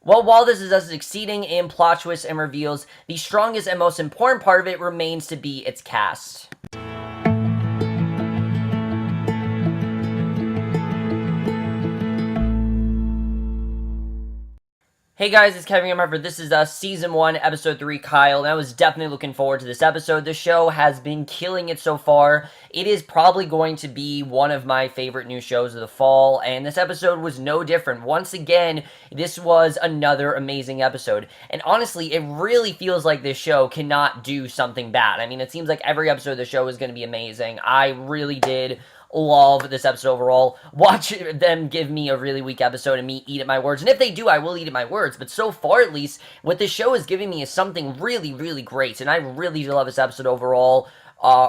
Well, while this is us succeeding in plot twists and reveals, the strongest and most important part of it remains to be its cast. Hey guys, it's Kevin Remember. This is Season 1, Episode 3, Kyle, and I was definitely looking forward to this episode. The show has been killing it so far. It is probably going to be one of my favorite new shows of the fall, and this episode was no different. Once again, this was another amazing episode. And honestly, it really feels like this show cannot do something bad. I mean, it seems like every episode of the show is going to be amazing. I really did love this episode overall. Watch them give me a really weak episode and me eat at my words. And if they do, I will eat at my words. But so far, at least, what this show is giving me is something really, really great. And I really do love this episode overall.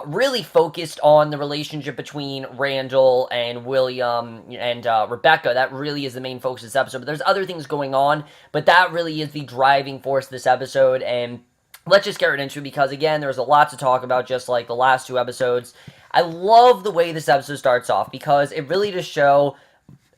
Really focused on the relationship between Randall and William and Rebecca. That really is the main focus of this episode. But there's other things going on, but that really is the driving force of this episode. And let's just get right into it because, again, there's a lot to talk about, just like the last two episodes. I love the way this episode starts off because it really does show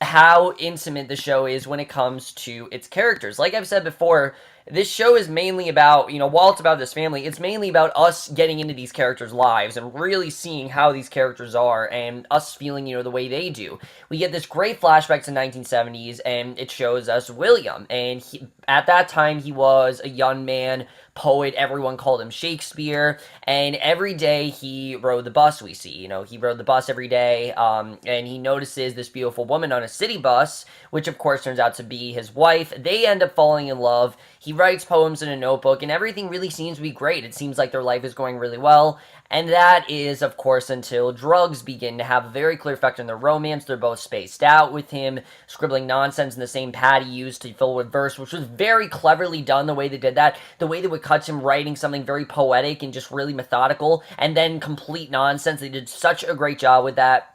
how intimate the show is when it comes to its characters. Like I've said before, this show is mainly about, while it's about this family, it's mainly about us getting into these characters' lives and really seeing how these characters are and us feeling, the way they do. We get this great flashback to 1970s and it shows us William. And at that time, he was a young man, poet, everyone called him Shakespeare, and every day he rode the bus, we see. He rode the bus every day, and he notices this beautiful woman on a city bus, which of course turns out to be his wife. They end up falling in love. He writes poems in a notebook, and everything really seems to be great. It seems like their life is going really well, and that is, of course, until drugs begin to have a very clear effect on their romance. They're both spaced out, with him scribbling nonsense in the same pad he used to fill with verse, which was very cleverly done, the way they did that. The way they would cut him writing something very poetic and just really methodical, and then complete nonsense. They did such a great job with that.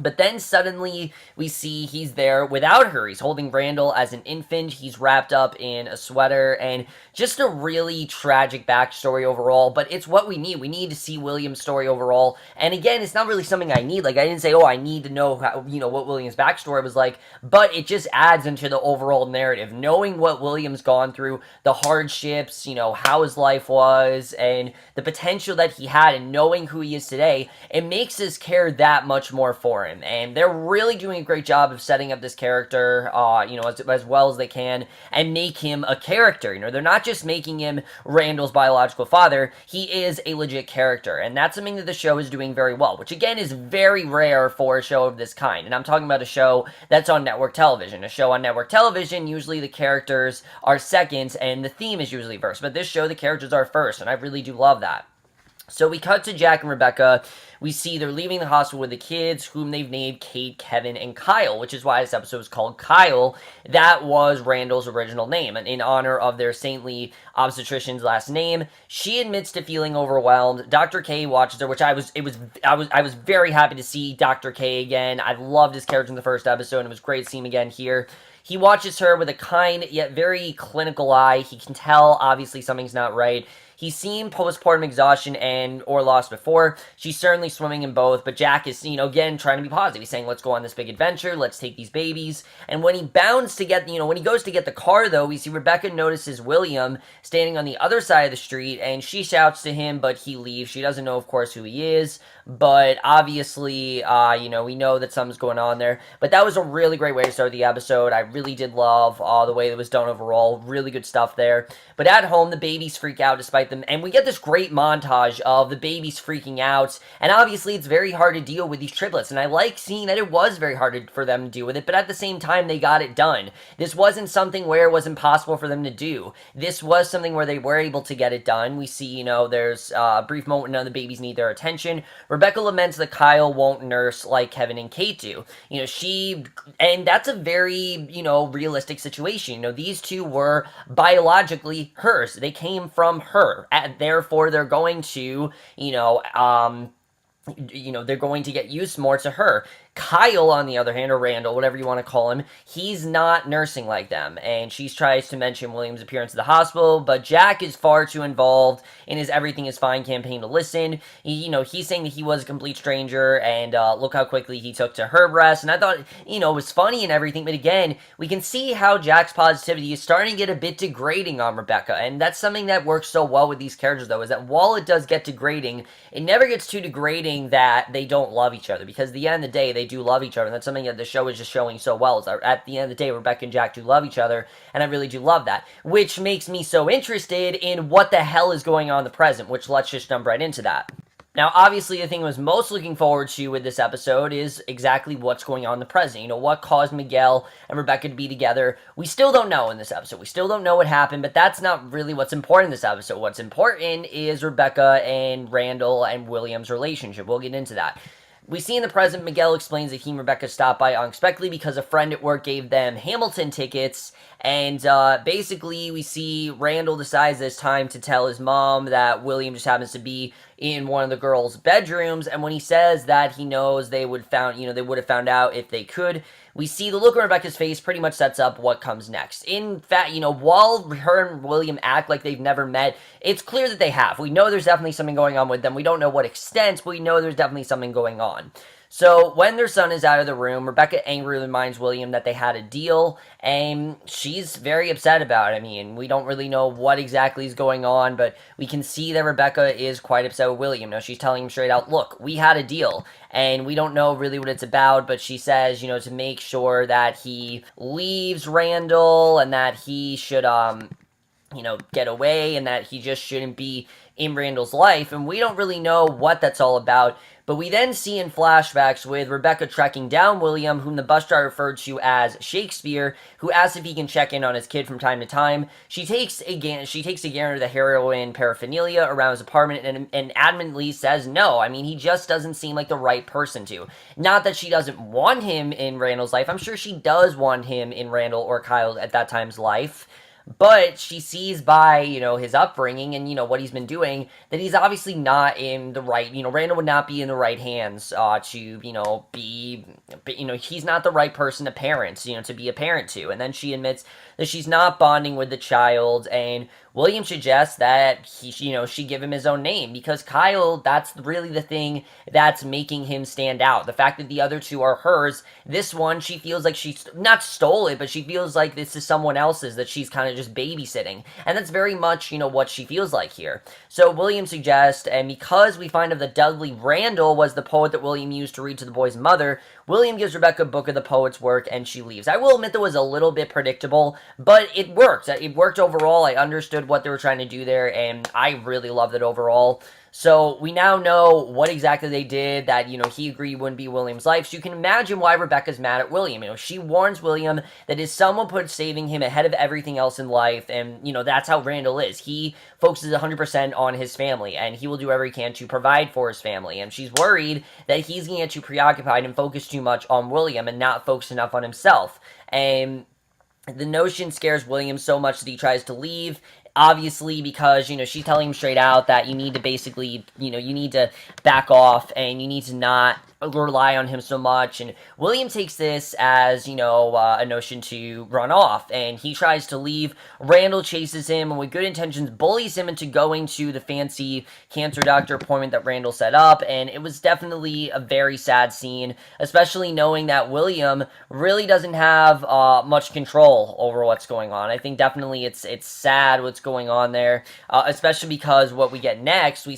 But then suddenly we see he's there without her. He's holding Randall as an infant. He's wrapped up in a sweater, and just a really tragic backstory overall. But it's what we need. We need to see William's story overall. And again, it's not really something I need. Like, I didn't say, I need to know how, what William's backstory was like. But it just adds into the overall narrative. Knowing what William's gone through, the hardships, how his life was, and the potential that he had, and knowing who he is today, it makes us care that much more for him. And they're really doing a great job of setting up this character, as well as they can, and make him a character. They're not just making him Randall's biological father. He is a legit character, and that's something that the show is doing very well, which again is very rare for a show of this kind. And I'm talking about a show that's on network television. A show on network television, usually the characters are second, and the theme is usually first. But this show, the characters are first, and I really do love that. So we cut to Jack and Rebecca. We see they're leaving the hospital with the kids, whom they've named Kate, Kevin, and Kyle, which is why this episode is called Kyle. That was Randall's original name, and in honor of their saintly obstetrician's last name. She admits to feeling overwhelmed. Dr. K watches her, which I was very happy to see Dr. K again. I loved his character in the first episode, and it was great to see him again here. He watches her with a kind yet very clinical eye. He can tell, obviously, something's not right. He's seen postpartum exhaustion or loss before. She's certainly swimming in both, but Jack is, again, trying to be positive. He's saying, let's go on this big adventure, let's take these babies. And when he bounds to get, when he goes to get the car, though, we see Rebecca notices William standing on the other side of the street, and she shouts to him, but he leaves. She doesn't know, of course, who he is, but obviously, we know that something's going on there. But that was a really great way to start the episode. I really did love the way it was done overall. Really good stuff there. But at home, the babies freak out despite them, and we get this great montage of the babies freaking out, and obviously it's very hard to deal with these triplets, and I like seeing that it was very hard for them to deal with it, but at the same time, they got it done. This wasn't something where it was impossible for them to do. This was something where they were able to get it done. We see, there's a brief moment when none of the babies need their attention. Rebecca laments that Kyle won't nurse like Kevin and Kate do. And that's a very, realistic situation. These two were biologically hers. They came from her. Therefore, they're going to, they're going to get used more to her. Kyle, on the other hand, or Randall, whatever you want to call him, he's not nursing like them, and she tries to mention William's appearance at the hospital, but Jack is far too involved in his everything is fine campaign to listen. He's saying that he was a complete stranger, and look how quickly he took to her breast, and I thought, it was funny and everything, but again, we can see how Jack's positivity is starting to get a bit degrading on Rebecca, and that's something that works so well with these characters, though, is that while it does get degrading, it never gets too degrading that they don't love each other, because at the end of the day, they do love each other, and that's something that the show is just showing so well, is that at the end of the day, Rebecca and Jack do love each other, and I really do love that, which makes me so interested in what the hell is going on in the present, which let's just jump right into that. Now, obviously, the thing I was most looking forward to with this episode is exactly what's going on in the present. What caused Miguel and Rebecca to be together. We still don't know in this episode. We still don't know what happened, but that's not really what's important in this episode. What's important is Rebecca and Randall and William's relationship. We'll get into that. We see in the present, Miguel explains that he and Rebecca stopped by unexpectedly because a friend at work gave them Hamilton tickets, and basically we see Randall decides it's time to tell his mom that William just happens to be in one of the girls' bedrooms, and when he says that he knows they would have found out if they could, we see the look on Rebecca's face pretty much sets up what comes next. In fact, while her and William act like they've never met, it's clear that they have. We know there's definitely something going on with them. We don't know what extent, but we know there's definitely something going on. So when their son is out of the room, Rebecca angrily reminds William that they had a deal, and she's very upset about it. I mean, we don't really know what exactly is going on, but we can see that Rebecca is quite upset with William. Now, she's telling him straight out, look, we had a deal, and we don't know really what it's about, but she says, to make sure that he leaves Randall, and that he should, get away, and that he just shouldn't be in Randall's life, and we don't really know what that's all about. But we then see in flashbacks with Rebecca tracking down William, whom the bus driver referred to as Shakespeare, who asks if he can check in on his kid from time to time. She takes a gander of the heroin paraphernalia around his apartment and adamantly says no. I mean, he just doesn't seem like the right person to. Not that she doesn't want him in Randall's life. I'm sure she does want him in Randall or Kyle at that time's life. But she sees by, his upbringing and, what he's been doing, that he's obviously not in the right, Randall would not be in the right hands to, he's not the right person to parent, to be a parent to. And then she admits that she's not bonding with the child, and William suggests that she give him his own name, because Kyle, that's really the thing that's making him stand out. The fact that the other two are hers, this one, she feels like she not stole it, but she feels like this is someone else's that she's kind of just babysitting. And that's very much, what she feels like here. So William suggests, and because we find out that Dudley Randall was the poet that William used to read to the boy's mother, William gives Rebecca a book of the poet's work, and she leaves. I will admit that was a little bit predictable, but it worked. It worked overall. I understood what they were trying to do there, and I really loved it overall. So we now know what exactly they did, that, he agreed wouldn't be William's life. So you can imagine why Rebecca's mad at William. She warns William that his son will put saving him ahead of everything else in life, and, that's how Randall is. He focuses 100% on his family, and he will do whatever he can to provide for his family. And she's worried that he's going to get too preoccupied and focus too much on William and not focus enough on himself. And the notion scares William so much that he tries to leave, obviously, because, she's telling him straight out that you need to basically, you need to back off, and you need to not rely on him so much. And William takes this as, a notion to run off, and he tries to leave. Randall chases him, and with good intentions bullies him into going to the fancy cancer doctor appointment that Randall set up, and it was definitely a very sad scene, especially knowing that William really doesn't have much control over what's going on. I think definitely it's sad what's going on there, especially because what we get next, we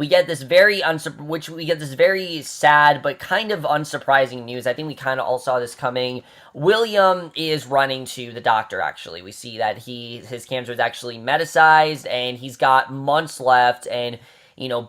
get this very sad but kind of unsurprising news. I think we kind of all saw this coming. William is running to the doctor, actually. We see that his cancer is actually metastasized, and he's got months left, and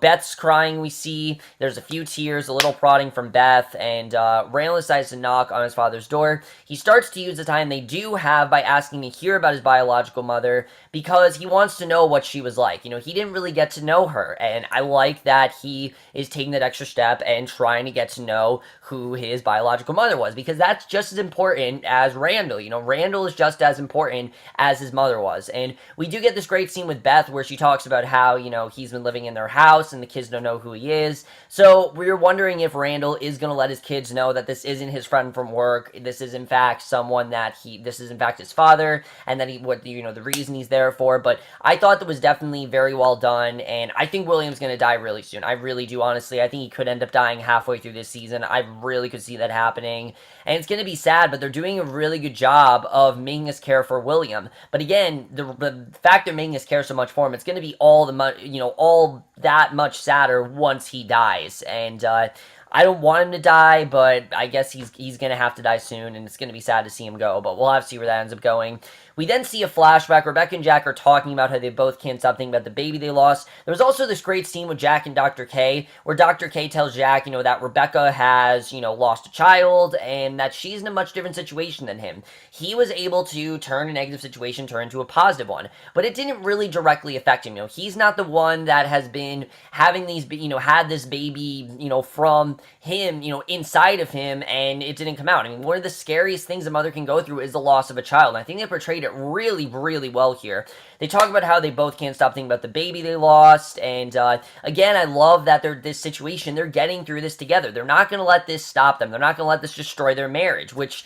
Beth's crying, we see. There's a few tears, a little prodding from Beth, and Randall decides to knock on his father's door. He starts to use the time they do have by asking to hear about his biological mother, because he wants to know what she was like. He didn't really get to know her, and I like that he is taking that extra step and trying to get to know who his biological mother was, because that's just as important as Randall. Randall is just as important as his mother was. And we do get this great scene with Beth where she talks about how, he's been living in their house, and the kids don't know who he is. So we're wondering if Randall is going to let his kids know that this isn't his friend from work. This is in fact someone that this is in fact his father, and that the reason he's there for. But I thought that was definitely very well done, and I think William's going to die really soon. I really do, honestly. I think he could end up dying halfway through this season. I really could see that happening, and it's going to be sad, but they're doing a really good job of making us care for William. But again, the fact they're making us care so much for him, it's going to be all that much sadder once he dies. And I don't want him to die, but I guess he's going to have to die soon, and it's going to be sad to see him go, but we'll have to see where that ends up going. We then see a flashback. Rebecca and Jack are talking about how they both can't stop thinking about the baby they lost. There was also this great scene with Jack and Dr. K, where Dr. K tells Jack, that Rebecca has, lost a child, and that she's in a much different situation than him. He was able to turn a negative situation, turn into a positive one, but it didn't really directly affect him. He's not the one that has been having these, had this baby, from him, inside of him, and it didn't come out. I mean, one of the scariest things a mother can go through is the loss of a child, and I think they portrayed it really, really well here. They talk about how they both can't stop thinking about the baby they lost, and again, I love that this situation, they're getting through this together. They're not going to let this stop them. They're not going to let this destroy their marriage, which,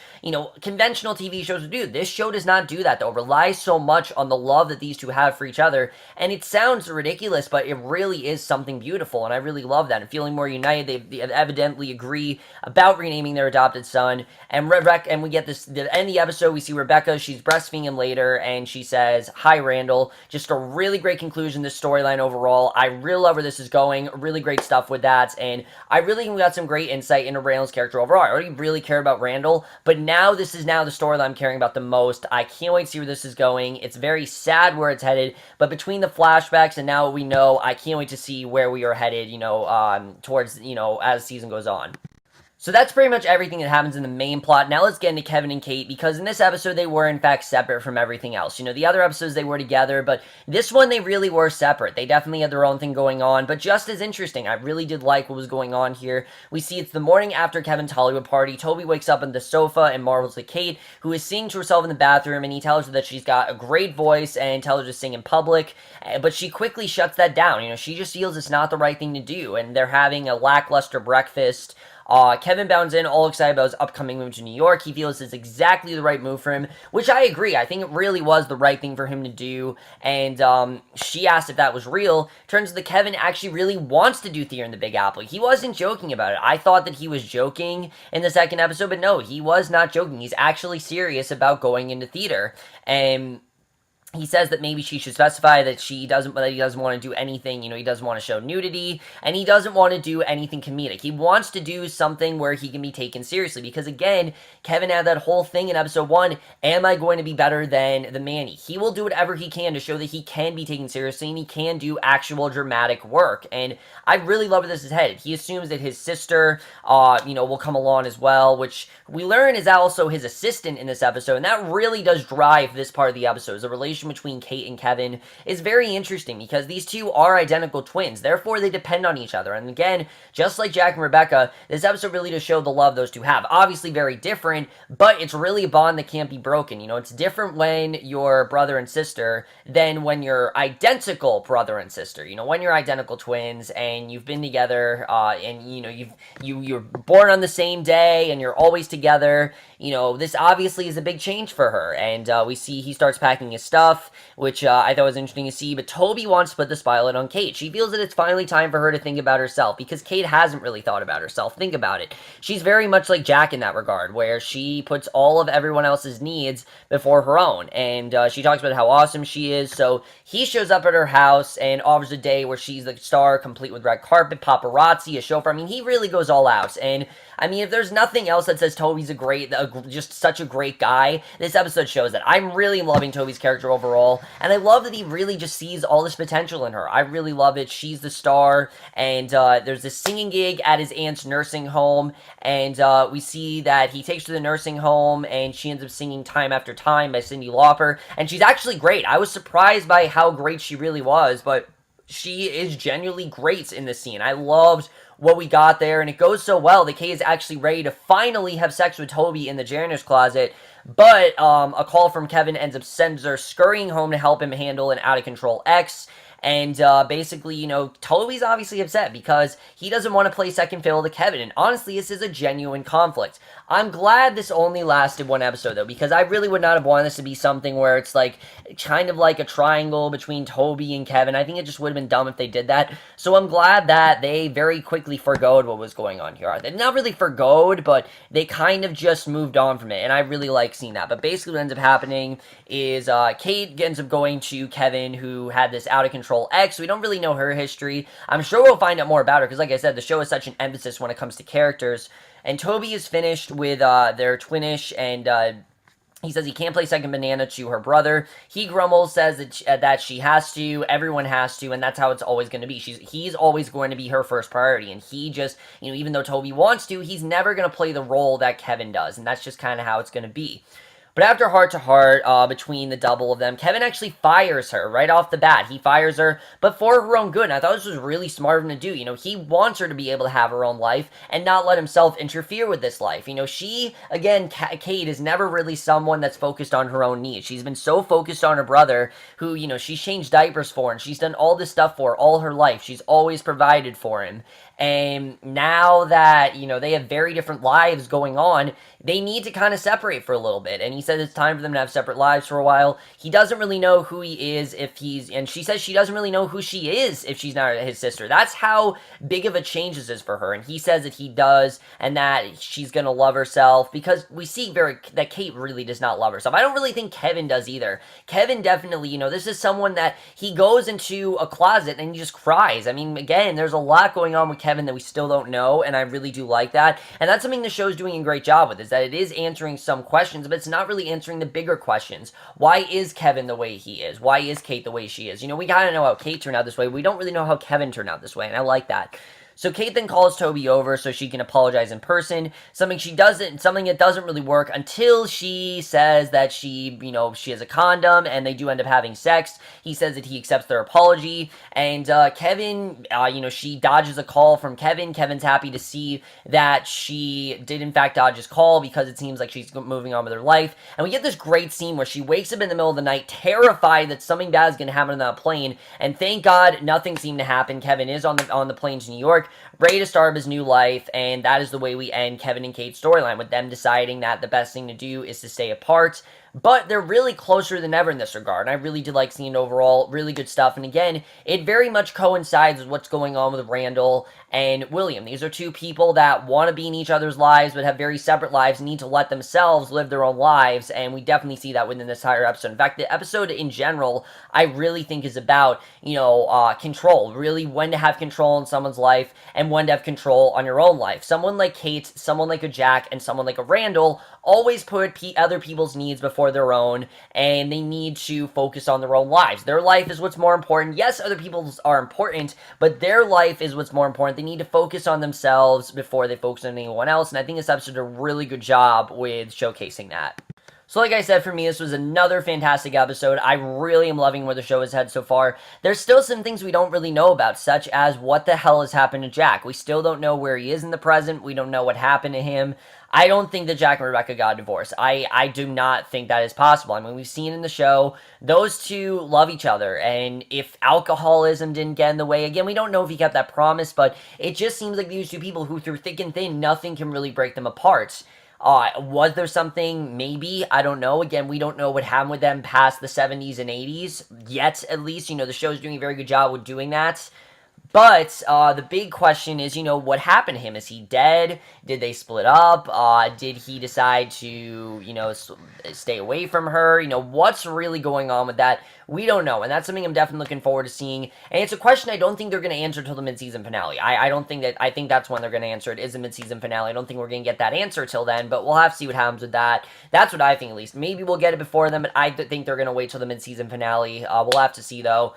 conventional TV shows would do. This show does not do that, though. It relies so much on the love that these two have for each other, and it sounds ridiculous, but it really is something beautiful, and I really love that. And feeling more united, they evidently agree about renaming their adopted son, and we get this, the end of the episode, we see Rebecca, she's breastfeeding him later, and she says, "Hi, Randall." Just a really great conclusion to this storyline overall. I really love where this is going. Really great stuff with that, and I really think we got some great insight into Randall's character overall. I already really care about Randall, but now this is the story that I'm caring about the most. I can't wait to see where this is going. It's very sad where it's headed, but between the flashbacks and now what we know, I can't wait to see where we are headed, towards, as the season goes on. So that's pretty much everything that happens in the main plot. Now let's get into Kevin and Kate, because in this episode they were in fact separate from everything else. The other episodes they were together, but this one they really were separate. They definitely had their own thing going on, but just as interesting. I really did like what was going on here. We see it's the morning after Kevin's Hollywood party. Toby wakes up on the sofa and marvels at Kate, who is singing to herself in the bathroom, and he tells her that she's got a great voice and tells her to sing in public, but she quickly shuts that down. She just feels it's not the right thing to do, and they're having a lackluster breakfast. Kevin bounds in, all excited about his upcoming move to New York. He feels it's exactly the right move for him, which I agree. I think it really was the right thing for him to do, and she asked if that was real. Turns out that Kevin actually really wants to do theater in the Big Apple. He wasn't joking about it. I thought that he was joking in the second episode, but no, he was not joking. He's actually serious about going into theater, and he says that maybe she should specify that he doesn't want to do anything, he doesn't want to show nudity, and he doesn't want to do anything comedic. He wants to do something where he can be taken seriously, because again, Kevin had that whole thing in episode 1, am I going to be better than the Manny? He will do whatever he can to show that he can be taken seriously, and he can do actual dramatic work, and I really love where this is headed. He assumes that his sister, will come along as well, which we learn is also his assistant in this episode, and that really does drive this part of the episode. The relation between Kate and Kevin is very interesting, because these two are identical twins, therefore they depend on each other. And again, just like Jack and Rebecca, this episode really does show the love those two have. Obviously very different, but it's really a bond that can't be broken. It's different when you're brother and sister than when you're identical brother and sister. When you're identical twins and you've been together, and you're born on the same day and you're always together, this obviously is a big change for her. And we see he starts packing his stuff, which I thought was interesting to see, but Toby wants to put the spotlight on Kate. She feels that it's finally time for her to think about herself, because Kate hasn't really thought about herself. Think about it. She's very much like Jack in that regard, where she puts all of everyone else's needs before her own, and she talks about how awesome she is. So he shows up at her house and offers a day where she's the star, complete with red carpet, paparazzi, a chauffeur. I mean, he really goes all out, and I mean, if there's nothing else that says Toby's just such a great guy, this episode shows that. I'm really loving Toby's character overall, and I love that he really just sees all this potential in her. I really love it. She's the star, and there's this singing gig at his aunt's nursing home, and we see that he takes her to the nursing home, and she ends up singing Time After Time by Cyndi Lauper, and she's actually great. I was surprised by how great she really was, but she is genuinely great in this scene. I loved what we got there, and it goes so well that Kay is actually ready to finally have sex with Toby in the janitor's closet, but a call from Kevin ends up sends her scurrying home to help him handle an out-of-control ex, And basically, Toby's obviously upset because he doesn't want to play second fiddle to Kevin. And honestly, this is a genuine conflict. I'm glad this only lasted one episode, though, because I really would not have wanted this to be something where it's like kind of like a triangle between Toby and Kevin. I think it just would have been dumb if they did that. So I'm glad that they very quickly forgoed what was going on here. They not really forgoed, but they kind of just moved on from it, and I really like seeing that. But basically what ends up happening is Kate ends up going to Kevin, who had this out-of-control ex. We don't really know her history. I'm sure we'll find out more about her, because like I said, the show is such an emphasis when it comes to characters. And Toby is finished with their twinish, and he says he can't play second banana to her brother. He grumbles, says that she has to, everyone has to, and that's how it's always going to be. He's always going to be her first priority, and he just, even though Toby wants to, he's never going to play the role that Kevin does, and that's just kind of how it's going to be. But after heart-to-heart between the double of them, Kevin actually fires her right off the bat. He fires her, but for her own good. And I thought this was really smart of him to do. He wants her to be able to have her own life and not let himself interfere with this life. She, again, Kate is never really someone that's focused on her own needs. She's been so focused on her brother, who, she's changed diapers for, and she's done all this stuff for all her life. She's always provided for him. And now that, they have very different lives going on, they need to kind of separate for a little bit. And he said it's time for them to have separate lives for a while. He doesn't really know who he is and she says she doesn't really know who she is if she's not his sister. That's how big of a change this is for her. And he says that he does, and that she's going to love herself, because we see that Kate really does not love herself. I don't really think Kevin does either. Kevin definitely, this is someone that he goes into a closet and he just cries. I mean, again, there's a lot going on with Kevin that we still don't know, and I really do like that. And that's something the show's doing a great job with, is that it is answering some questions, but it's not really answering the bigger questions. Why is Kevin the way he is? Why is Kate the way she is? We gotta know how Kate turned out this way. We don't really know how Kevin turned out this way, and I like that. So Kate then calls Toby over so she can apologize in person, something that doesn't really work until she says that she has a condom, and they do end up having sex. He says that he accepts their apology, and Kevin, she dodges a call from Kevin. Kevin's happy to see that she did in fact dodge his call, because it seems like she's moving on with her life. And we get this great scene where she wakes up in the middle of the night, terrified that something bad is going to happen on that plane, and thank God nothing seemed to happen. Kevin is on the plane to New York, ready to start his new life, and that is the way we end Kevin and Kate's storyline, with them deciding that the best thing to do is to stay apart. But they're really closer than ever in this regard, and I really did like seeing it overall. Really good stuff, and again, it very much coincides with what's going on with Randall and William. These are two people that want to be in each other's lives, but have very separate lives, and need to let themselves live their own lives, and we definitely see that within this entire episode. In fact, the episode in general, I really think is about, control. Really, when to have control in someone's life, and when to have control on your own life. Someone like Kate, someone like a Jack, and someone like a Randall always put other people's needs before their own, and they need to focus on their own lives. Their life is what's more important. Yes, other people's are important, but their life is what's more important. They need to focus on themselves before they focus on anyone else, and I think this episode did a really good job with showcasing that. So like I said, for me, this was another fantastic episode. I really am loving where the show has headed so far. There's still some things we don't really know about, such as what the hell has happened to Jack. We still don't know where he is in the present. We don't know what happened to him. I don't think that Jack and Rebecca got a divorce. I do not think that is possible. I mean, we've seen in the show, those two love each other, and if alcoholism didn't get in the way, again, we don't know if he kept that promise, but it just seems like these two people who, through thick and thin, nothing can really break them apart. Was there something? Maybe. I don't know. Again, we don't know what happened with them past the 70s and 80s yet, at least. The show's doing a very good job with doing that. But the big question is, what happened to him? Is he dead? Did they split up? Did he decide to, stay away from her? What's really going on with that? We don't know, and that's something I'm definitely looking forward to seeing. And it's a question I don't think they're going to answer until the mid-season finale. I think that's when they're going to answer it, is the mid-season finale. I don't think we're going to get that answer till then, but we'll have to see what happens with that. That's what I think, at least. Maybe we'll get it before then, but I think they're going to wait till the mid-season finale. We'll have to see, though.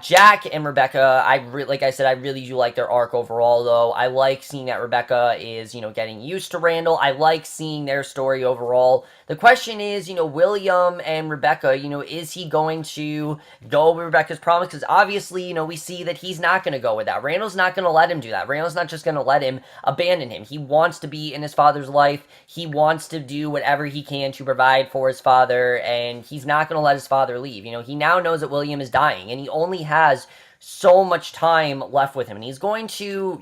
Jack and Rebecca, like I said, I really do like their arc overall, though. I like seeing that Rebecca is, getting used to Randall. I like seeing their story overall. The question is, William and Rebecca, is he going to go with Rebecca's promise? Because obviously, we see that he's not going to go with that. Randall's not going to let him do that. Randall's not just going to let him abandon him. He wants to be in his father's life. He wants to do whatever he can to provide for his father, and he's not going to let his father leave. He now knows that William is dying, and he only has so much time left with him, and he's going to,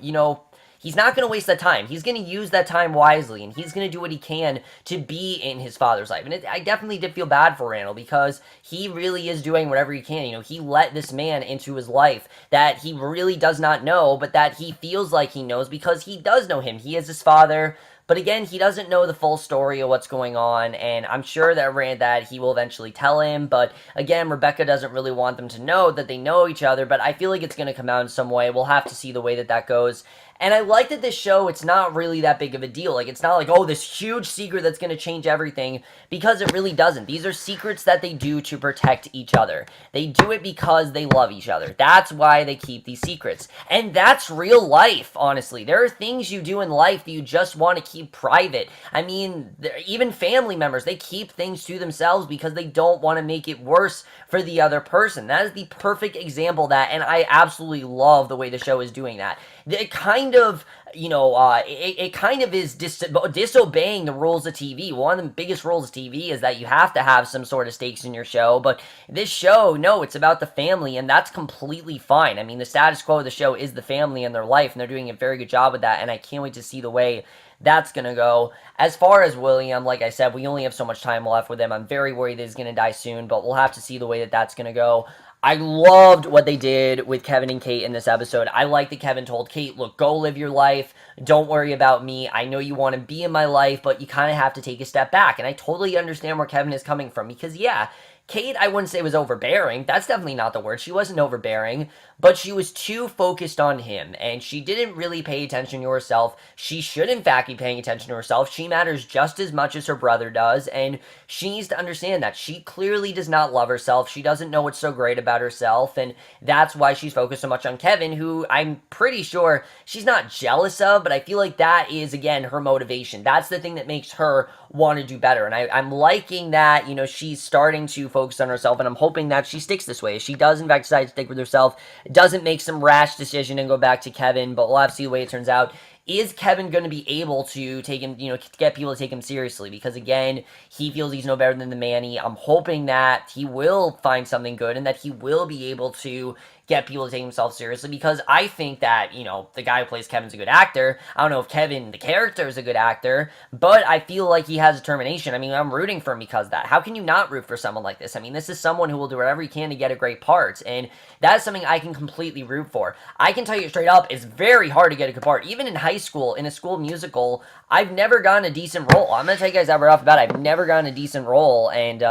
he's not going to waste that time. He's going to use that time wisely, and he's going to do what he can to be in his father's life. And I definitely did feel bad for Randall because he really is doing whatever he can. He let this man into his life that he really does not know, but that he feels like he knows because he does know him. He is his father. But again, he doesn't know the full story of what's going on, and I'm sure that he will eventually tell him. But again, Rebecca doesn't really want them to know that they know each other, but I feel like it's going to come out in some way. We'll have to see the way that goes. And I like that this show, it's not really that big of a deal. Like, it's not like, oh, this huge secret that's going to change everything, because it really doesn't. These are secrets that they do to protect each other. They do it because they love each other. That's why they keep these secrets. And that's real life, honestly. There are things you do in life that you just want to keep private. I mean, even family members, they keep things to themselves because they don't want to make it worse for the other person. That is the perfect example of that, and I absolutely love the way the show is doing that. It kind of, it kind of is disobeying the rules of TV. One of the biggest rules of TV is that you have to have some sort of stakes in your show, but this show, no, it's about the family, and that's completely fine. I mean, the status quo of the show is the family and their life, and they're doing a very good job with that, and I can't wait to see the way that's going to go. As far as William, like I said, we only have so much time left with him. I'm very worried that he's going to die soon, but we'll have to see the way that's going to go. I loved what they did with Kevin and Kate in this episode. I like that Kevin told Kate, look, go live your life. Don't worry about me. I know you want to be in my life, but you kind of have to take a step back. And I totally understand where Kevin is coming from because, yeah, Kate, I wouldn't say was overbearing. That's definitely not the word. She wasn't overbearing, but she was too focused on him, and she didn't really pay attention to herself. She should, in fact, be paying attention to herself. She matters just as much as her brother does, and she needs to understand that. She clearly does not love herself. She doesn't know what's so great about herself, and that's why she's focused so much on Kevin, who I'm pretty sure she's not jealous of, but I feel like that is, again, her motivation. That's the thing that makes her want to do better, and I'm liking that, she's starting to focus on herself, and I'm hoping that she sticks this way. If she does, in fact, decide to stick with herself, doesn't make some rash decision and go back to Kevin, but we'll have to see the way it turns out. Is Kevin going to be able to take him, get people to take him seriously? Because, again, he feels he's no better than the Manny. I'm hoping that he will find something good and that he will be able to get people to take himself seriously, because I think that, the guy who plays Kevin's a good actor. I don't know if Kevin, the character, is a good actor, but I feel like he has determination. I mean, I'm rooting for him because of that. How can you not root for someone like this? I mean, this is someone who will do whatever he can to get a great part, and that's something I can completely root for. I can tell you straight up, it's very hard to get a good part. Even in high school, in a school musical, I've never gotten a decent role. I'm going to tell you guys that right off the bat. I've never gotten a decent role, and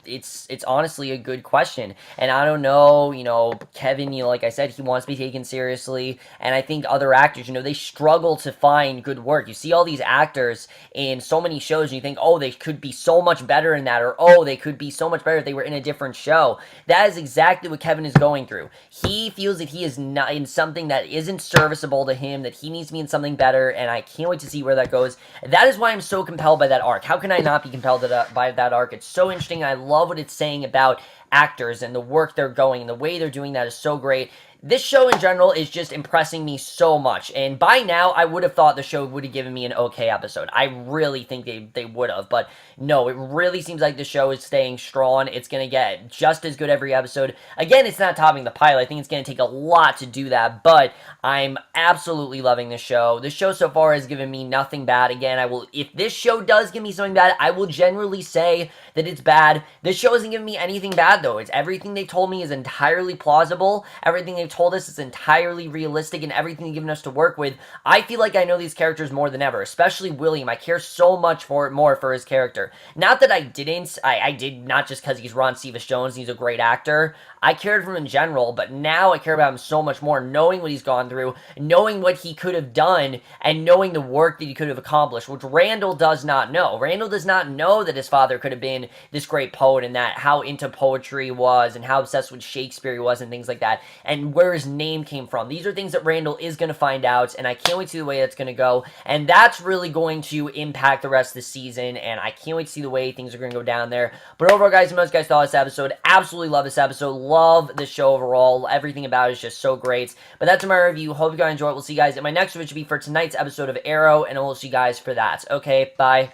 it's honestly a good question. And I don't know, Kevin, like I said, he wants to be taken seriously, and I think other actors, they struggle to find good work. You see all these actors in so many shows, and you think, oh, they could be so much better in that, or, oh, they could be so much better if they were in a different show. That is exactly what Kevin is going through. He feels that he is not in something that isn't serviceable to him, that he needs to be in something better, and I can't wait to see where that goes. That is why I'm so compelled by that arc. How can I not be compelled by that arc? It's so interesting. I love what it's saying about actors and the work they're going, and the way they're doing that is so great. This show in general is just impressing me so much, and by now I would have thought the show would have given me an okay episode. I really think they would have, but no, it really seems like the show is staying strong. It's going to get just as good every episode. Again, it's not topping the pilot. I think it's going to take a lot to do that, but I'm absolutely loving this show. This show so far has given me nothing bad. Again, if this show does give me something bad, I will generally say that it's bad. This show hasn't given me anything bad, though. It's everything they told me is entirely plausible. Everything they've told us is entirely realistic, and everything they've given us to work with. I feel like I know these characters more than ever, especially William. I care so much more for his character. Not that I didn't. I did not just because he's Ron Cephas-Jones and he's a great actor. I cared for him in general, but now I care about him so much more, knowing what he's gone through, knowing what he could have done, and knowing the work that he could have accomplished, which Randall does not know. Randall does not know that his father could have been this great poet, and that how into poetry he was, and how obsessed with Shakespeare he was, and things like that, and where his name came from. These are things that Randall is going to find out, and I can't wait to see the way that's going to go, and that's really going to impact the rest of the season, and I can't wait to see the way things are going to go down there. But overall, guys, most guys thought of this episode. Absolutely love this episode. Love the show overall. Everything about it is just so great. But that's my review. Hope you guys enjoy it. We'll see you guys in my next video, which will be for tonight's episode of Arrow, and we'll see you guys for that. Okay, bye.